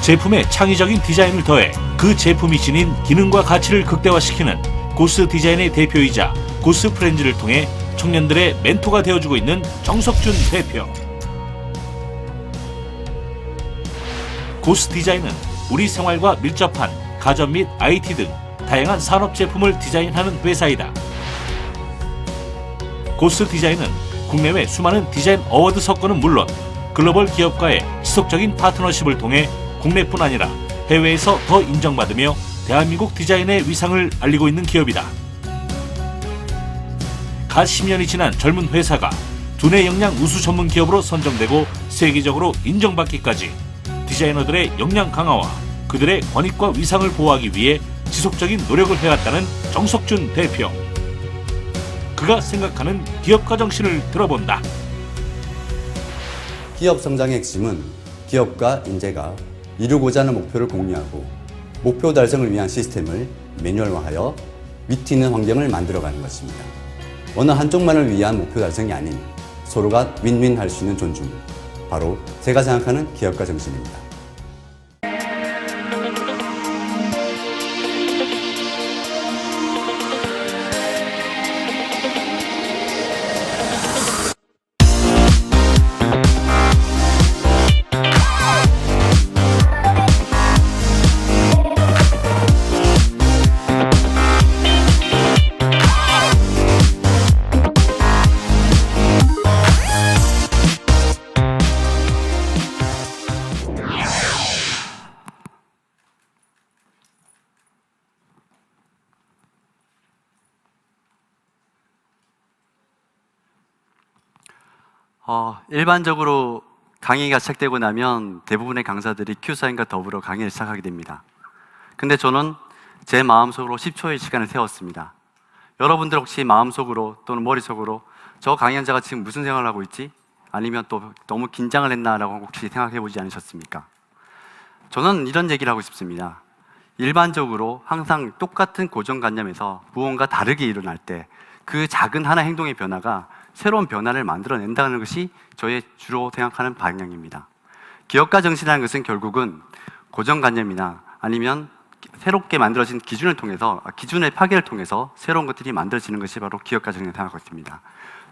제품의 창의적인 디자인을 더해 그 제품이 지닌 기능과 가치를 극대화시키는 고스 디자인의 대표이자 고스 프렌즈를 통해 청년들의 멘토가 되어주고 있는 정석준 대표. 고스 디자인은 우리 생활과 밀접한 가전 및 IT 등 다양한 산업 제품을 디자인하는 회사이다. 고스 디자인은 국내외 수많은 디자인 어워드 석권은 물론 글로벌 기업과의 지속적인 파트너십을 통해 국내뿐 아니라 해외에서 더 인정받으며 대한민국 디자인의 위상을 알리고 있는 기업이다. 갓 10년이 지난 젊은 회사가 두뇌 역량 우수 전문 기업으로 선정되고 세계적으로 인정받기까지 디자이너들의 역량 강화와 그들의 권익과 위상을 보호하기 위해 지속적인 노력을 해왔다는 정석준 대표. 그가 생각하는 기업가 정신을 들어본다. 기업 성장의 핵심은 기업과 인재가 이루고자 하는 목표를 공유하고 목표 달성을 위한 시스템을 매뉴얼화하여 위트 있는 환경을 만들어가는 것입니다. 어느 한쪽만을 위한 목표 달성이 아닌 서로가 윈윈 할 수 있는 존중, 바로 제가 생각하는 기업가 정신입니다. 일반적으로 강의가 시작되고 나면 대부분의 강사들이 큐사인과 더불어 강의를 시작하게 됩니다. 근데 저는 제 마음속으로 10초의 시간을 세웠습니다. 여러분들 혹시 마음속으로 또는 머릿속으로 저 강연자가 지금 무슨 생각을 하고 있지? 아니면 또 너무 긴장을 했나라고 혹시 생각해 보지 않으셨습니까? 저는 이런 얘기를 하고 싶습니다. 일반적으로 항상 똑같은 고정관념에서 무언가 다르게 일어날 때 그 작은 하나의 행동의 변화가 새로운 변화를 만들어낸다는 것이 저의 주로 생각하는 방향입니다. 기업가 정신이라는 것은 결국은 고정관념이나 아니면 새롭게 만들어진 기준을 통해서, 기준의 파괴를 통해서 새로운 것들이 만들어지는 것이 바로 기업가 정신이라고 생각하고 있습니다.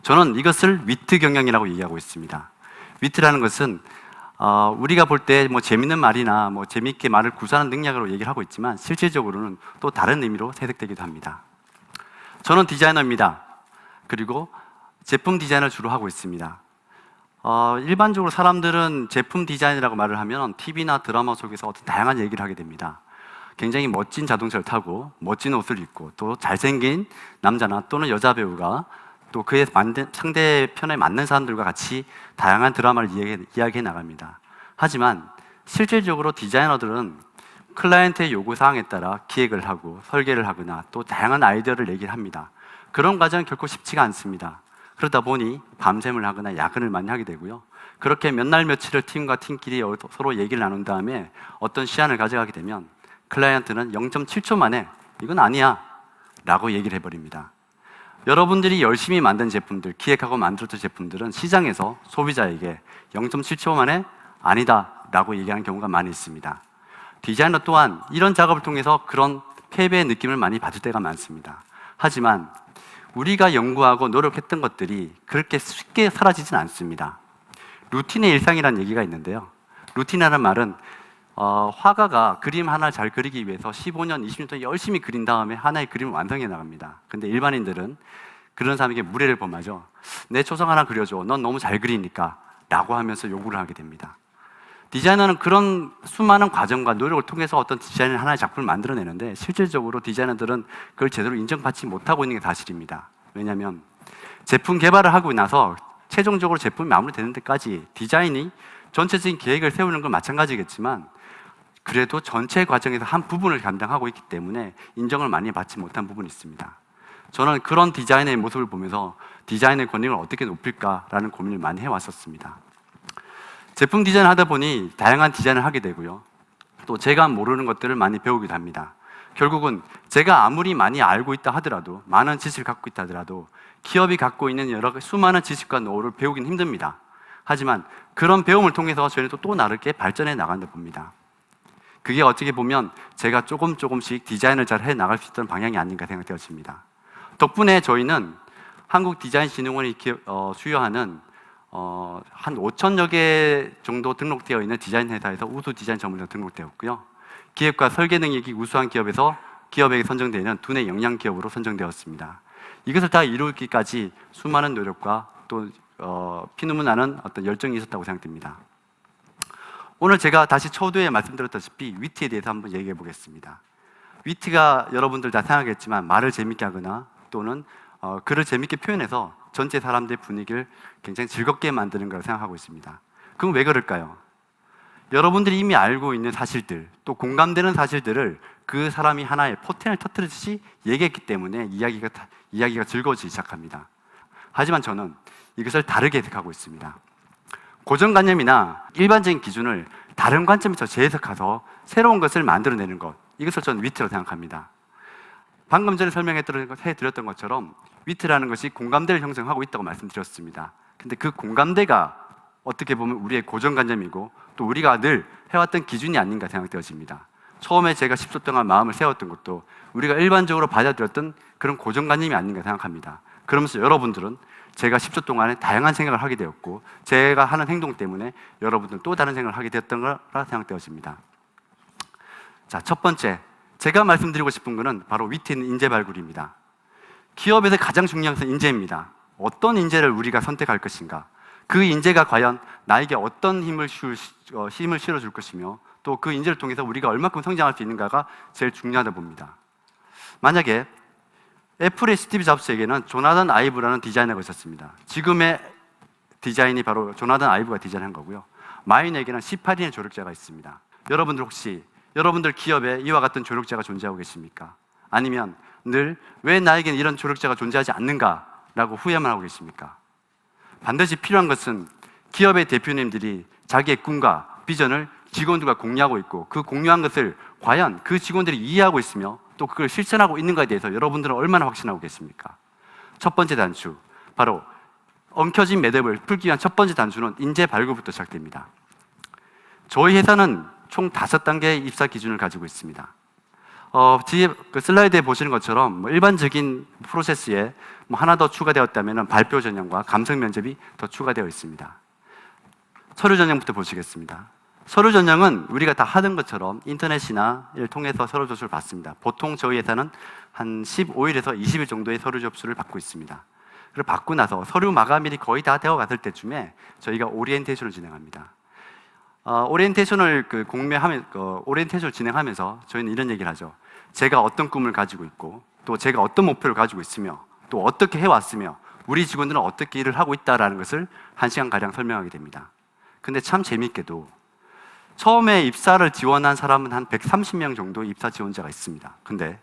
저는 이것을 위트 경영이라고 얘기하고 있습니다. 위트라는 것은 우리가 볼 때 뭐 재밌는 말이나 뭐 재밌게 말을 구사하는 능력으로 얘기를 하고 있지만 실질적으로는 또 다른 의미로 해석되기도 합니다. 저는 디자이너입니다. 그리고 제품 디자인을 주로 하고 있습니다. 일반적으로 사람들은 제품 디자인이라고 말을 하면 TV나 드라마 속에서 어떤 다양한 얘기를 하게 됩니다. 굉장히 멋진 자동차를 타고 멋진 옷을 입고 또 잘생긴 남자나 또는 여자 배우가 또 그의 상대편에 맞는 사람들과 같이 다양한 드라마를 이야기해 나갑니다. 하지만 실질적으로 디자이너들은 클라이언트의 요구사항에 따라 기획을 하고 설계를 하거나 또 다양한 아이디어를 내기를 합니다. 그런 과정은 결코 쉽지가 않습니다. 그러다 보니 밤샘을 하거나 야근을 많이 하게 되고요. 그렇게 몇 날 며칠을 팀과 팀끼리 서로 얘기를 나눈 다음에 어떤 시안을 가져가게 되면 클라이언트는 0.7초 만에 이건 아니야 라고 얘기를 해버립니다. 여러분들이 열심히 만든 제품들, 기획하고 만들었던 제품들은 시장에서 소비자에게 0.7초 만에 아니다 라고 얘기하는 경우가 많이 있습니다. 디자이너 또한 이런 작업을 통해서 그런 패배의 느낌을 많이 받을 때가 많습니다. 하지만 우리가 연구하고 노력했던 것들이 그렇게 쉽게 사라지진 않습니다. 루틴의 일상이라는 얘기가 있는데요. 루틴이라는 말은 화가가 그림 하나를 잘 그리기 위해서 15년, 20년 동안 열심히 그린 다음에 하나의 그림을 완성해 나갑니다. 근데 일반인들은 그런 사람에게 무례를 범하죠. 내 초성 하나 그려줘. 넌 너무 잘 그리니까 라고 하면서 요구를 하게 됩니다. 디자이너는 그런 수많은 과정과 노력을 통해서 어떤 디자인을 하나의 작품을 만들어내는데 실질적으로 디자이너들은 그걸 제대로 인정받지 못하고 있는 게 사실입니다. 왜냐하면 제품 개발을 하고 나서 최종적으로 제품이 마무리되는 데까지 디자인이 전체적인 계획을 세우는 건 마찬가지겠지만 그래도 전체 과정에서 한 부분을 감당하고 있기 때문에 인정을 많이 받지 못한 부분이 있습니다. 저는 그런 디자인의 모습을 보면서 디자인의 권위를 어떻게 높일까라는 고민을 많이 해왔었습니다. 제품 디자인을 하다 보니 다양한 디자인을 하게 되고요. 또 제가 모르는 것들을 많이 배우기도 합니다. 결국은 제가 아무리 많이 알고 있다 하더라도, 많은 지식을 갖고 있다 하더라도 기업이 갖고 있는 여러 수많은 지식과 노하우를 배우기는 힘듭니다. 하지만 그런 배움을 통해서 저희는 또 다르게 발전해 나간다 봅니다. 그게 어떻게 보면 제가 조금씩 디자인을 잘 해 나갈 수 있던 방향이 아닌가 생각되어집니다. 덕분에 저희는 한국디자인진흥원이 수여하는 한 5천여 개 정도 등록되어 있는 디자인 회사에서 우수 디자인 전문가 등록되었고요. 기획과 설계 능력이 우수한 기업에게 선정되는 두뇌 역량 기업으로 선정되었습니다. 이것을 다 이루기까지 수많은 노력과 또 피눈물 나는 어떤 열정이 있었다고 생각됩니다. 오늘 제가 다시 초두에 말씀드렸다시피 위트에 대해서 한번 얘기해 보겠습니다. 위트가 여러분들 다 생각했지만 말을 재밌게 하거나 또는 글을 재밌게 표현해서 전체 사람들의 분위기를 굉장히 즐겁게 만드는 걸 생각하고 있습니다. 그럼 왜 그럴까요? 여러분들이 이미 알고 있는 사실들, 또 공감되는 사실들을 그 사람이 하나의 포텐을 터뜨리듯이 얘기했기 때문에 이야기가 즐거워지기 시작합니다. 하지만 저는 이것을 다르게 해석하고 있습니다. 고정관념이나 일반적인 기준을 다른 관점에서 재해석해서 새로운 것을 만들어내는 것, 이것을 저는 위트라고 생각합니다. 방금 전에 설명해드렸던 것처럼 위트라는 것이 공감대를 형성하고 있다고 말씀드렸습니다. 근데 그 공감대가 어떻게 보면 우리의 고정관념이고 또 우리가 늘 해왔던 기준이 아닌가 생각되어집니다. 처음에 제가 10초 동안 마음을 세웠던 것도 우리가 일반적으로 받아들였던 그런 고정관념이 아닌가 생각합니다. 그러면서 여러분들은 제가 10초 동안에 다양한 생각을 하게 되었고 제가 하는 행동 때문에 여러분들은 또 다른 생각을 하게 되었던 거라 생각되어집니다. 자, 첫 번째 제가 말씀드리고 싶은 것은 바로 위트 있는 인재 발굴입니다. 기업에서 가장 중요한 것은 인재입니다. 어떤 인재를 우리가 선택할 것인가, 그 인재가 과연 나에게 어떤 힘을 실어줄 것이며 또 그 인재를 통해서 우리가 얼마큼 성장할 수 있는가가 제일 중요하다 봅니다. 만약에 애플의 스티브 잡스에게는 조나단 아이브라는 디자이너가 있었습니다. 지금의 디자인이 바로 조나단 아이브가 디자인한 거고요. 마인에게는 18인의 조력자가 있습니다. 여러분들 혹시 여러분들 기업에 이와 같은 조력자가 존재하고 계십니까? 아니면 늘 왜 나에게는 이런 조력자가 존재하지 않는가라고 후회만 하고 계십니까? 반드시 필요한 것은 기업의 대표님들이 자기의 꿈과 비전을 직원들과 공유하고 있고 그 공유한 것을 과연 그 직원들이 이해하고 있으며 또 그걸 실천하고 있는가에 대해서 여러분들은 얼마나 확신하고 계십니까? 첫 번째 단추, 바로 엉켜진 매듭을 풀기 위한 첫 번째 단추는 인재 발굴부터 시작됩니다. 저희 회사는 총 5단계의 입사 기준을 가지고 있습니다. 뒤에 그 슬라이드에 보시는 것처럼 일반적인 프로세스에 하나 더 추가되었다면 발표 전형과 감성 면접이 더 추가되어 있습니다. 서류 전형부터 보시겠습니다. 서류 전형은 우리가 다 하던 것처럼 인터넷이나 를 통해서 서류 접수를 받습니다. 보통 저희 회사는 한 15일에서 20일 정도의 서류 접수를 받고 있습니다. 그리고 받고 나서 서류 마감일이 거의 다 되어 갔을 때쯤에 저희가 오리엔테이션을 진행합니다. 오리엔테이션을 오리엔테이션을 진행하면서 저희는 이런 얘기를 하죠. 제가 어떤 꿈을 가지고 있고 또 제가 어떤 목표를 가지고 있으며 또 어떻게 해왔으며 우리 직원들은 어떻게 일을 하고 있다라는 것을 1시간가량 설명하게 됩니다. 근데 참 재밌게도 처음에 입사를 지원한 사람은 한 130명 정도 입사 지원자가 있습니다. 근데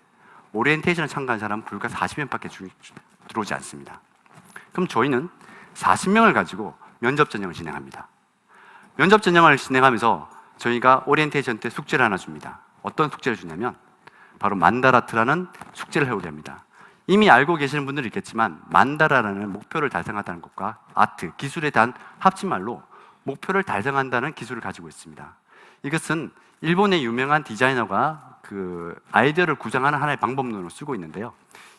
오리엔테이션을 참가한 사람은 불과 40명밖에 들어오지 않습니다. 그럼 저희는 40명을 가지고 면접 전형을 진행합니다. 면접 전형을 진행하면서 저희가 오리엔테이션 때 숙제를 하나 줍니다. 어떤 숙제를 주냐면 바로 만다라트라는 숙제를 해오려 합니다. 이미 알고 계시는 분들은 있겠지만 만다라라는 목표를 달성한다는 것과 아트, 기술에 대한 합치말로 목표를 달성한다는 기술을 가지고 있습니다. 이것은 일본의 유명한 디자이너가 그 아이디어를 구상하는 하나의 방법론으로 쓰고 있는데요.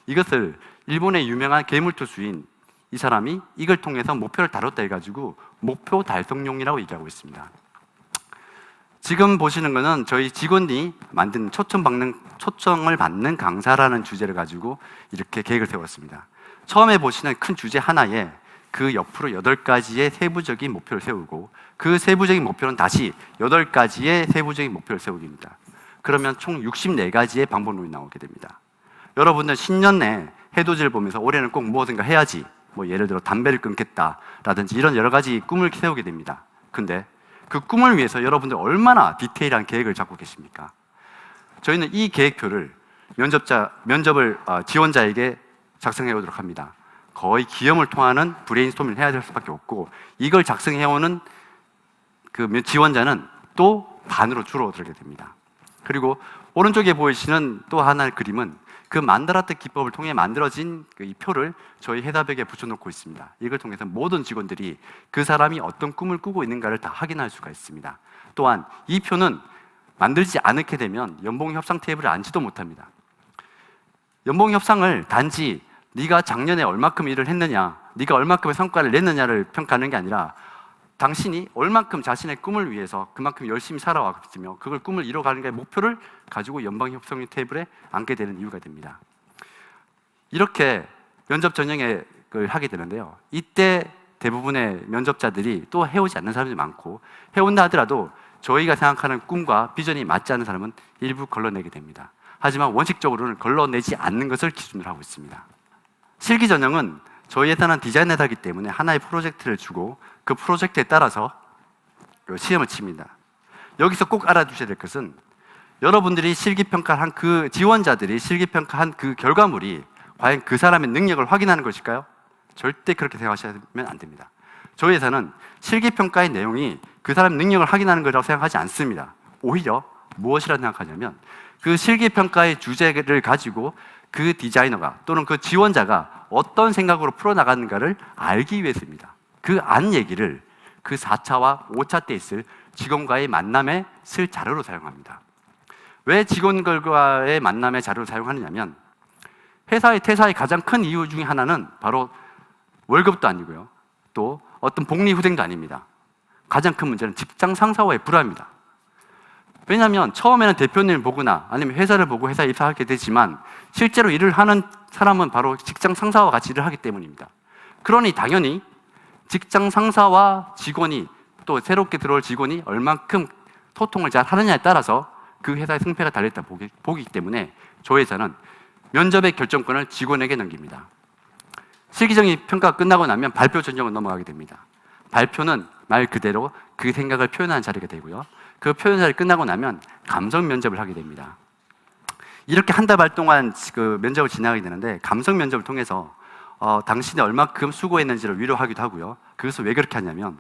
이것을 일본의 유명한 괴물투수인 이 사람이 이걸 통해서 목표를 다뤘다 해가지고 목표 달성용이라고 얘기하고 있습니다. 지금 보시는 거는 저희 직원이 만든 초청을 받는 강사라는 주제를 가지고 이렇게 계획을 세웠습니다. 처음에 보시는 큰 주제 하나에 그 옆으로 8가지의 세부적인 목표를 세우고 그 세부적인 목표는 다시 8가지의 세부적인 목표를 세우기입니다. 그러면 총 64가지의 방법론이 나오게 됩니다. 여러분들 신년 내 해돋이를 보면서 올해는 꼭 무엇인가 해야지, 예를 들어 담배를 끊겠다라든지 이런 여러 가지 꿈을 세우게 됩니다. 근데 그 꿈을 위해서 여러분들 얼마나 디테일한 계획을 잡고 계십니까? 저희는 이 계획표를 면접을 지원자에게 작성해 오도록 합니다. 거의 기염을 통하는 브레인스토밍을 해야 될 수밖에 없고 이걸 작성해오는 그 지원자는 또 반으로 줄어들게 됩니다. 그리고 오른쪽에 보이시는 또 하나의 그림은 그 만다라트 기법을 통해 만들어진 이 표를 저희 회사벽에 붙여놓고 있습니다. 이걸 통해서 모든 직원들이 그 사람이 어떤 꿈을 꾸고 있는가를 다 확인할 수가 있습니다. 또한 이 표는 만들지 않게 되면 연봉 협상 테이블에 앉지도 못합니다. 연봉 협상을 단지 네가 작년에 얼마큼 일을 했느냐, 네가 얼마큼의 성과를 냈느냐를 평가하는 게 아니라 당신이 얼마큼 자신의 꿈을 위해서 그만큼 열심히 살아왔으며 그걸 꿈을 이뤄가는 게 목표를 가지고 연봉 협상 테이블에 앉게 되는 이유가 됩니다. 이렇게 면접 전형을 하게 되는데요. 이때 대부분의 면접자들이 또 해오지 않는 사람들이 많고, 해온다 하더라도 저희가 생각하는 꿈과 비전이 맞지 않는 사람은 일부 걸러내게 됩니다. 하지만 원칙적으로는 걸러내지 않는 것을 기준으로 하고 있습니다. 실기 전형은 저희 회사는 디자인 회사이기 때문에 하나의 프로젝트를 주고 그 프로젝트에 따라서 시험을 칩니다. 여기서 꼭 알아두셔야 될 것은 여러분들이 실기평가한 그 지원자들이 실기평가한 그 결과물이 과연 그 사람의 능력을 확인하는 것일까요? 절대 그렇게 생각하시면 안 됩니다. 저희 회사는 실기평가의 내용이 그 사람의 능력을 확인하는 것이라고 생각하지 않습니다. 오히려 무엇이라고 생각하냐면 그 실기평가의 주제를 가지고 그 디자이너가 또는 그 지원자가 어떤 생각으로 풀어나가는가를 알기 위해서입니다. 그 안 얘기를 그 4차와 5차 때 있을 직원과의 만남에 쓸 자료로 사용합니다. 왜 직원들과의 만남의 자료를 사용하느냐면 회사의 퇴사의 가장 큰 이유 중에 하나는 바로 월급도 아니고요. 또 어떤 복리후생도 아닙니다. 가장 큰 문제는 직장 상사와의 불화입니다. 왜냐하면 처음에는 대표님을 보거나 아니면 회사를 보고 회사에 입사하게 되지만 실제로 일을 하는 사람은 바로 직장 상사와 같이 일을 하기 때문입니다. 그러니 당연히 직장 상사와 직원이 또 새롭게 들어올 직원이 얼만큼 소통을 잘 하느냐에 따라서 그 회사의 승패가 달려있다 보기 때문에 저희 회사는 면접의 결정권을 직원에게 넘깁니다. 실기적인 평가가 끝나고 나면 발표 전형으로 넘어가게 됩니다. 발표는 말 그대로 그 생각을 표현하는 자리가 되고요. 그 표현 자리 끝나고 나면 감성 면접을 하게 됩니다. 이렇게 한 달 반 동안 그 면접을 진행하게 되는데 감성 면접을 통해서 당신이 얼마큼 수고했는지를 위로하기도 하고요. 그것을 왜 그렇게 하냐면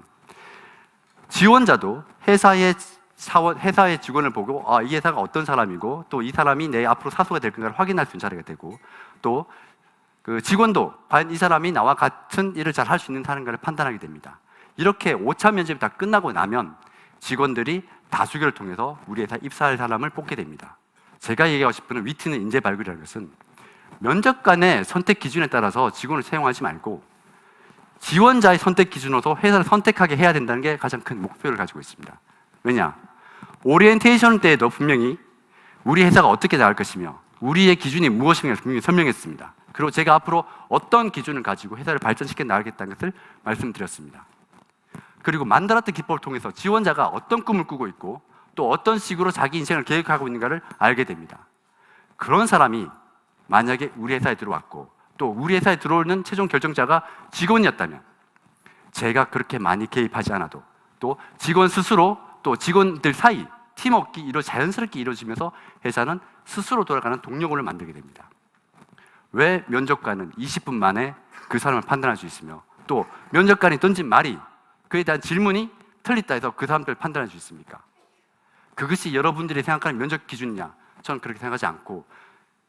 지원자도 회사의 직원을 보고 이 회사가 어떤 사람이고 또 이 사람이 내 앞으로 사수가 될 건가를 확인할 수 있는 자리가 되고 또 그 직원도 과연 이 사람이 나와 같은 일을 잘 할 수 있는 사람인가를 판단하게 됩니다. 이렇게 5차 면접이 다 끝나고 나면 직원들이 다수결을 통해서 우리 회사에 입사할 사람을 뽑게 됩니다. 제가 얘기하고 싶은 위트는 인재 발굴이라는 것은 면접관의 선택 기준에 따라서 직원을 채용하지 말고 지원자의 선택 기준으로서 회사를 선택하게 해야 된다는 게 가장 큰 목표를 가지고 있습니다. 왜냐? 오리엔테이션 때에도 분명히 우리 회사가 어떻게 나갈 것이며 우리의 기준이 무엇인가 분명히 설명했습니다. 그리고 제가 앞으로 어떤 기준을 가지고 회사를 발전시켜 나가겠다는 것을 말씀드렸습니다. 그리고 만다라트 기법을 통해서 지원자가 어떤 꿈을 꾸고 있고 또 어떤 식으로 자기 인생을 계획하고 있는가를 알게 됩니다. 그런 사람이 만약에 우리 회사에 들어왔고 또 우리 회사에 들어오는 최종 결정자가 직원이었다면 제가 그렇게 많이 개입하지 않아도 또 직원 스스로 또 직원들 사이 팀워크가 자연스럽게 이루어지면서 회사는 스스로 돌아가는 동력을 만들게 됩니다. 왜 면접관은 20분 만에 그 사람을 판단할 수 있으며 또 면접관이 던진 말이 그에 대한 질문이 틀렸다 해서 그 사람들을 판단할 수 있습니까? 그것이 여러분들이 생각하는 면접 기준이냐? 저는 그렇게 생각하지 않고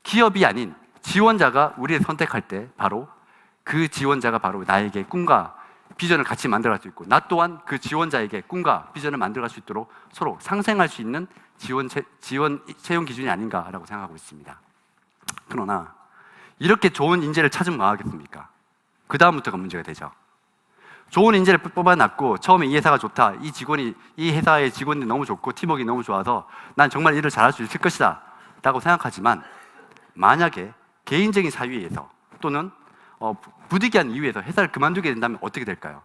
기업이 아닌 지원자가 우리를 선택할 때 바로 그 지원자가 바로 나에게 꿈과 비전을 같이 만들어갈 수 있고 나 또한 그 지원자에게 꿈과 비전을 만들어갈 수 있도록 서로 상생할 수 있는 지원 채용 기준이 아닌가라고 생각하고 있습니다. 그러나 이렇게 좋은 인재를 찾으면 뭐 하겠습니까? 그 다음부터가 문제가 되죠. 좋은 인재를 뽑아놨고 처음에 이 회사가 좋다, 이 회사의 직원이 너무 좋고 팀워크가 너무 좋아서 난 정말 일을 잘할 수 있을 것이다 라고 생각하지만 만약에 개인적인 사유에 의해서 또는 부득이한 이유에서 회사를 그만두게 된다면 어떻게 될까요?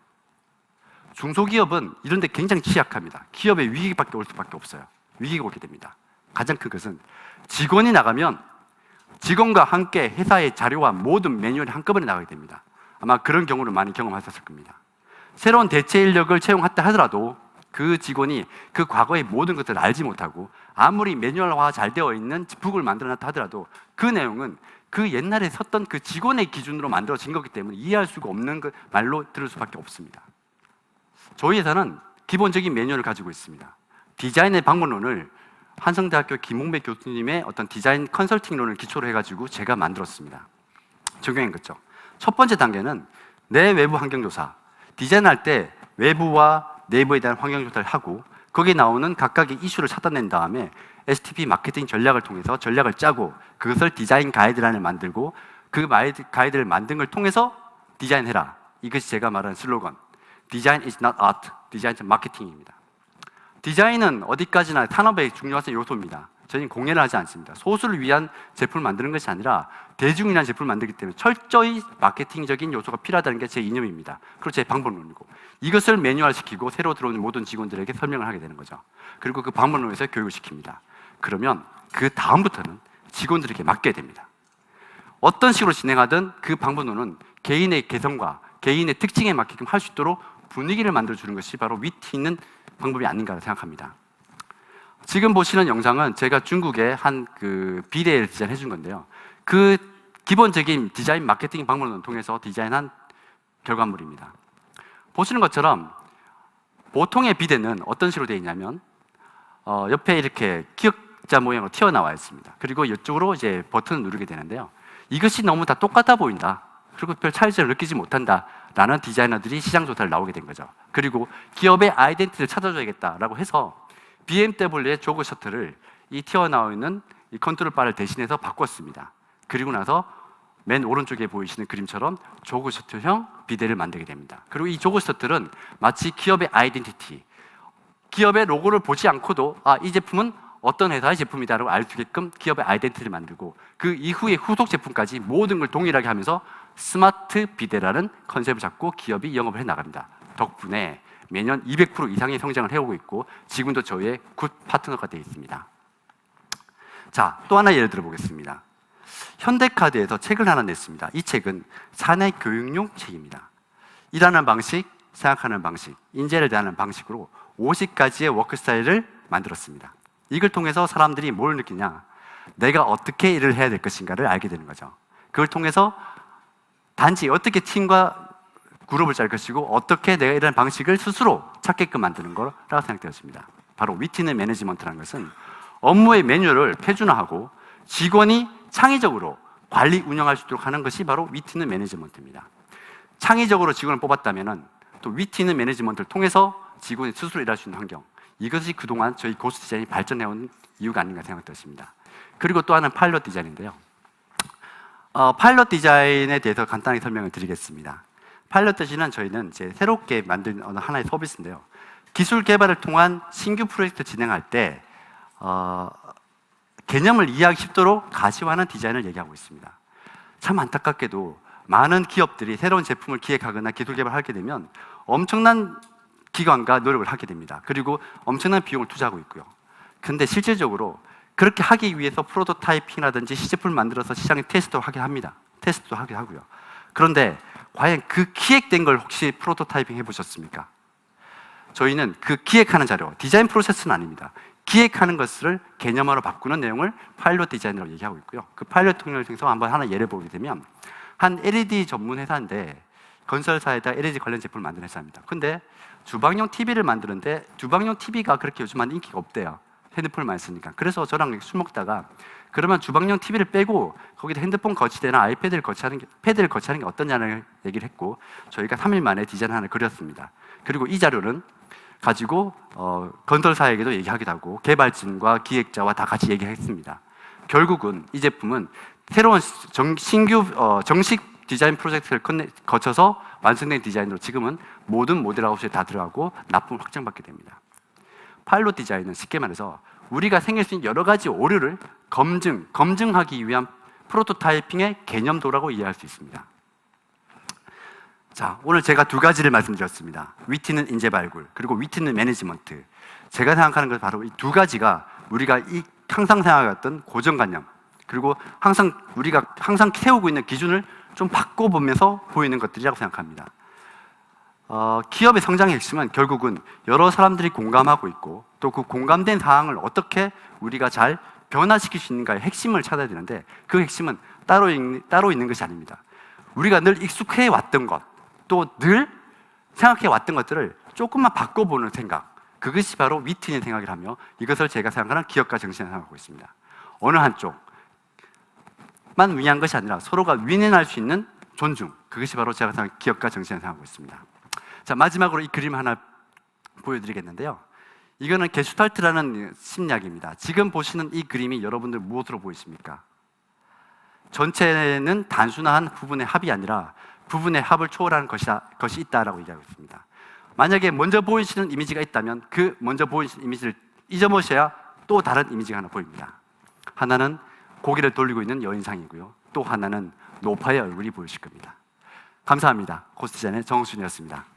중소기업은 이런 데 굉장히 취약합니다. 기업의 위기밖에 올 수밖에 없어요. 위기가 오게 됩니다. 가장 큰 것은 직원이 나가면 직원과 함께 회사의 자료와 모든 매뉴얼이 한꺼번에 나가게 됩니다. 아마 그런 경우를 많이 경험하셨을 겁니다. 새로운 대체 인력을 채용했다 하더라도 그 직원이 그 과거의 모든 것들을 알지 못하고 아무리 매뉴얼화 잘 되어 있는 북을 만들어놨다 하더라도 그 내용은 그 옛날에 섰던 그 직원의 기준으로 만들어진 거기 때문에 이해할 수가 없는 그 말로 들을 수밖에 없습니다. 저희 회사는 기본적인 매뉴얼을 가지고 있습니다. 디자인의 방문론을 한성대학교 김홍배 교수님의 어떤 디자인 컨설팅론을 기초로 해가지고 제가 만들었습니다. 적용한 거죠. 첫 번째 단계는 내 외부 환경조사. 디자인할 때 외부와 내부에 대한 환경조사를 하고 거기에 나오는 각각의 이슈를 찾아낸 다음에 STP 마케팅 전략을 통해서 전략을 짜고 그것을 디자인 가이드라인을 만들고 그 가이드를 만든 걸 통해서 디자인해라. 이것이 제가 말하는 슬로건. Design is not art. 디자인은 마케팅입니다. 디자인은 어디까지나 산업의 중요한 요소입니다. 저희는 공예를 하지 않습니다. 소수를 위한 제품을 만드는 것이 아니라 대중을 위한 제품을 만들기 때문에 철저히 마케팅적인 요소가 필요하다는 게 제 이념입니다. 그리고 제 방법론이고 이것을 매뉴얼시키고 새로 들어오는 모든 직원들에게 설명을 하게 되는 거죠. 그리고 그 방법론에서 교육을 시킵니다. 그러면 그 다음부터는 직원들에게 맡겨야 됩니다. 어떤 식으로 진행하든 그 방법론은 개인의 개성과 개인의 특징에 맞게끔 할 수 있도록 분위기를 만들어주는 것이 바로 위트 있는 방법이 아닌가 생각합니다. 지금 보시는 영상은 제가 중국의 한 그 비대를 디자인해 준 건데요. 그 기본적인 디자인 마케팅 방법론을 통해서 디자인한 결과물입니다. 보시는 것처럼 보통의 비대는 어떤 식으로 되어 있냐면 옆에 이렇게 기역자 모양으로 튀어나와 있습니다. 그리고 이쪽으로 이제 버튼을 누르게 되는데요. 이것이 너무 다 똑같아 보인다. 그리고 별 차이점을 느끼지 못한다. 라는 디자이너들이 시장 조사를 나오게 된 거죠. 그리고 기업의 아이덴티티를 찾아줘야겠다라고 해서 BMW의 조그 셔틀을 이 튀어나와 있는 이 컨트롤 바를 대신해서 바꿨습니다. 그리고 나서 맨 오른쪽에 보이시는 그림처럼 조그 셔틀형 비대를 만들게 됩니다. 그리고 이 조그 셔틀은 마치 기업의 아이덴티티, 기업의 로고를 보지 않고도 이 제품은 어떤 회사의 제품이다라고 알 수 있게끔 기업의 아이덴티티를 만들고 그 이후에 후속 제품까지 모든 걸 동일하게 하면서 스마트 비대라는 컨셉을 잡고 기업이 영업을 해나갑니다. 덕분에 매년 200% 이상의 성장을 해오고 있고 지금도 저희의 굿 파트너가 되어 있습니다. 자, 또 하나 예를 들어보겠습니다. 현대카드에서 책을 하나 냈습니다. 이 책은 사내 교육용 책입니다. 일하는 방식, 생각하는 방식, 인재를 대하는 방식으로 50가지의 워크 스타일을 만들었습니다. 이걸 통해서 사람들이 뭘 느끼냐? 내가 어떻게 일을 해야 될 것인가를 알게 되는 거죠. 그걸 통해서 단지 어떻게 팀과 그룹을 짤 것이고 어떻게 내가 일하는 방식을 스스로 찾게끔 만드는 거라고 생각되었습니다. 바로 위트 있는 매니지먼트라는 것은 업무의 매뉴얼을 표준화하고 직원이 창의적으로 관리 운영할 수 있도록 하는 것이 바로 위트 있는 매니지먼트입니다. 창의적으로 직원을 뽑았다면 또 위트 있는 매니지먼트를 통해서 직원이 스스로 일할 수 있는 환경, 이것이 그동안 저희 고스 디자인이 발전해온 이유가 아닌가 생각되었습니다. 그리고 또 하나는 파일럿 디자인인데요. 파일럿 디자인에 대해서 간단하게 설명을 드리겠습니다. 파일럿 디자인은 저희는 이제 새롭게 만든 하나의 서비스인데요. 기술 개발을 통한 신규 프로젝트 진행할 때 개념을 이해하기 쉽도록 가시화하는 디자인을 얘기하고 있습니다. 참 안타깝게도 많은 기업들이 새로운 제품을 기획하거나 기술 개발을 하게 되면 엄청난 기관과 노력을 하게 됩니다. 그리고 엄청난 비용을 투자하고 있고요. 그런데 실질적으로 그렇게 하기 위해서 프로토타이핑이라든지 시제품을 만들어서 시장에 테스트도 하게 합니다. 테스트도 하게 하고요. 그런데 과연 그 기획된 걸 혹시 프로토타이핑 해보셨습니까? 저희는 그 기획하는 자료, 디자인 프로세스는 아닙니다. 기획하는 것을 개념화로 바꾸는 내용을 파일럿 디자인이라고 얘기하고 있고요. 그 파일럿 통해서 한번 하나 예를 보게 되면 한 LED 전문 회사인데 건설사에다 LED 관련 제품을 만드는 회사입니다. 근데 주방용 TV를 만드는데 주방용 TV가 그렇게 요즘은 인기가 없대요. 핸드폰을 많이 쓰니까. 그래서 저랑 술 먹다가 그러면 주방용 TV를 빼고 거기다 핸드폰 거치대나 아이패드를 거치하는 패드를 거치하는 게 어떠냐는 얘기를 했고 저희가 3일 만에 디자인 하나 그렸습니다. 그리고 이 자료는 가지고 건설사에게도 얘기하기도 하고 개발진과 기획자와 다 같이 얘기했습니다. 결국은 이 제품은 새로운 정식 디자인 프로젝트를 거쳐서 완성된 디자인으로 지금은 모든 모델하우스에 다 들어가고 납품을 확정받게 됩니다. 파일럿 디자인은 쉽게 말해서 우리가 생길 수 있는 여러 가지 오류를 검증하기 위한 프로토타이핑의 개념도라고 이해할 수 있습니다. 자, 오늘 제가 두 가지를 말씀드렸습니다. 위트 있는 인재 발굴, 그리고 위트 있는 매니지먼트. 제가 생각하는 것은 바로 이 두 가지가 우리가 항상 생각했던 고정관념, 그리고 우리가 항상 세우고 있는 기준을 좀 바꿔보면서 보이는 것들이라고 생각합니다. 기업의 성장의 핵심은 결국은 여러 사람들이 공감하고 있고 또 그 공감된 사항을 어떻게 우리가 잘 변화시킬 수 있는가의 핵심을 찾아야 되는데 그 핵심은 따로 있는 것이 아닙니다. 우리가 늘 익숙해 왔던 것, 또 늘 생각해 왔던 것들을 조금만 바꿔보는 생각, 그것이 바로 위트 있는 생각이라며 이것을 제가 생각하는 기업가 정신을 생각하고 있습니다. 어느 한쪽만 위한 것이 아니라 서로가 윈윈할 수 있는 존중, 그것이 바로 제가 생각하는 기업가 정신을 생각하고 있습니다. 자, 마지막으로 이 그림 하나 보여드리겠는데요. 이거는 게슈탈트라는 심리학입니다. 지금 보시는 이 그림이 여러분들 무엇으로 보이십니까? 전체는 단순한 부분의 합이 아니라 부분의 합을 초월하는 것이 있다라고 얘기하고 있습니다. 만약에 먼저 보이시는 이미지가 있다면 그 먼저 보이시는 이미지를 잊어버리셔야 또 다른 이미지가 하나 보입니다. 하나는 고개를 돌리고 있는 여인상이고요. 또 하나는 노파의 얼굴이 보이실 겁니다. 감사합니다. 코스디자인의 정순이었습니다.